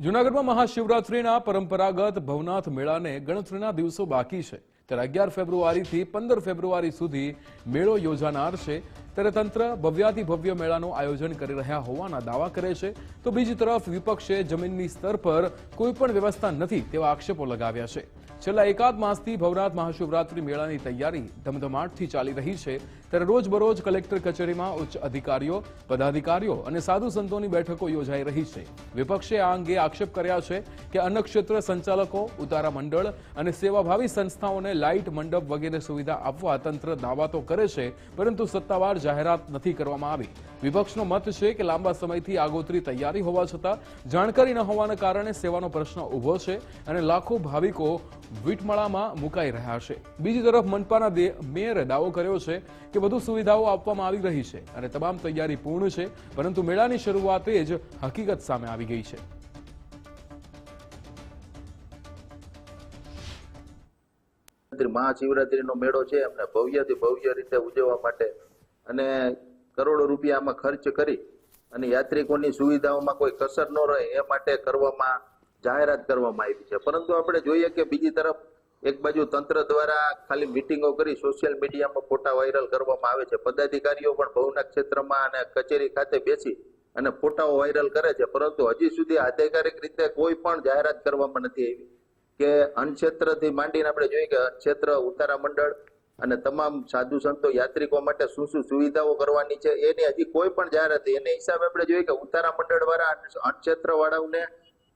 જૂનાગઢમાં મહાશિવરાત્રીના પરંપરાગત ભવનાથ મેળાને ગણતરીના દિવસો બાકી છે ત્યારે 11 ફેબ્રુઆરીથી 15 ફેબ્રુઆરી સુધી મેળો યોજાનાર છે ત્યારે તંત્ર ભવ્યાતિ ભવ્ય મેળાનું આયોજન કરી રહ્યા હોવાના દાવા કરે છે તો બીજી તરફ વિપક્ષે જમીનની સ્તર પર કોઈ પણ વ્યવસ્થા નથી તેવા આક્ષેપો લગાવ્યા છે છેલ્લા એકાદ માસથી ભવનાથ મહાશિવરાત્રી મેળાની તૈયારી ધમધમાટથી ચાલી રહી છે ત્યારે રોજબરોજ કલેક્ટર કચેરીમાં ઉચ્ચ અધિકારીઓ પદાધિકારીઓ અને સાધુ સંતોની બેઠકો યોજાઈ રહી છે વિપક્ષે આ અંગે આક્ષેપ કર્યા છે કે અન્ન ક્ષેત્ર સંચાલકો ઉતારા મંડળ અને સેવાભાવી સંસ્થાઓને લાઇટ મંડપ વગેરે સુવિધા આપવા તંત્ર દાવા તો કરે છે પરંતુ સત્તાવાર જાહેરાત નથી કરવામાં આવી વિપક્ષનો મત છે કે લાંબા સમયથી આગોતરી તૈયારી હોવા છતાં જાણકારી ન હોવાના કારણે સેવાનો પ્રશ્ન ઉભો છે અને લાખો ભાવિકો વીટમાળામાં મુકાઈ રહ્યા છે બીજી તરફ મનપાના મેયરે દાવો કર્યો છે કે વધુ સુવિધાઓ આપવામાં આવી રહી છે અને તમામ તૈયારી પૂર્ણ છે પરંતુ મેળાની શરૂઆતે જ હકીકત સામે આવી ગઈ છે મહાશિવરાત્રીનો મેળો છે એમને ભવ્યથી ભવ્ય રીતે ઉજવવા માટે અને કરોડો રૂપિયા આમાં ખર્ચ કરી અને યાત્રિકોની સુવિધાઓમાં કોઈ કસર ન રહે એ માટે કરવામાં જાહેરાત કરવામાં આવી છે પરંતુ આપણે જોઈએ કે બીજી તરફ એક બાજુ તંત્ર દ્વારા ખાલી મિટિંગો કરી સોશિયલ મીડિયામાં ફોટા વાયરલ કરવામાં આવે છે પદાધિકારીઓ પણ ભવનાથ ક્ષેત્રમાં અને કચેરી ખાતે બેસી અને ફોટાઓ વાયરલ કરે છે પરંતુ હજી સુધી આધિકારિક રીતે કોઈ પણ જાહેરાત કરવામાં નથી આવી કે અન્નક્ષેત્રથી માંડીને આપણે જોઈએ કે અન્નક્ષેત્ર ઉતારા મંડળ અને તમામ સાધુ સંતો યાત્રિકો માટે શું શું સુવિધાઓ કરવાની છે એની હજી કોઈ પણ જાહેરાત એની હિસાબે આપણે જોઈએ કે ઉતારા મંડળ વાળા અન્નક્ષેત્ર વાળાઓને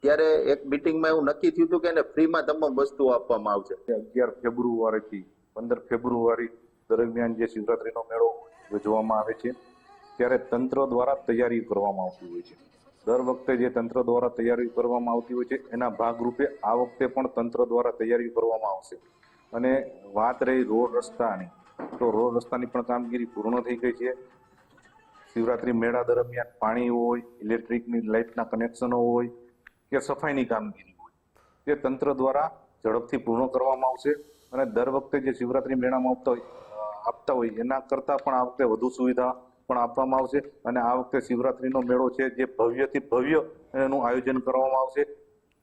ત્યારે એક મિટિંગમાં એવું નક્કી થયું હતું કે એને ફ્રીમાં તમામ વસ્તુઓ આપવામાં આવશે 11 ફેબ્રુઆરીથી 15 ફેબ્રુઆરી દરમિયાન જે શિવરાત્રીનો મેળો યોજવામાં આવે છે ત્યારે તંત્ર દ્વારા તૈયારી કરવામાં આવતી હોય છે દર વખતે જે તંત્ર દ્વારા તૈયારી કરવામાં આવતી હોય છે એના ભાગરૂપે આ વખતે પણ તંત્ર દ્વારા તૈયારી કરવામાં આવશે અને વાત રહી રોડ રસ્તાની તો રોડ રસ્તાની પણ કામગીરી પૂર્ણ થઈ ગઈ છે શિવરાત્રી મેળા દરમિયાન પાણી હોય ઇલેક્ટ્રિકની લાઇટના કનેક્શનો હોય કે સફાઈની કામગીરી હોય તે તંત્ર દ્વારા ઝડપથી પૂર્ણ કરવામાં આવશે અને દર વખતે જે શિવરાત્રી મેળામાં આપતા હોય એના કરતાં પણ આ વખતે વધુ સુવિધા પણ આપવામાં આવશે અને આ વખતે શિવરાત્રીનો મેળો છે જે ભવ્યથી ભવ્ય એનું આયોજન કરવામાં આવશે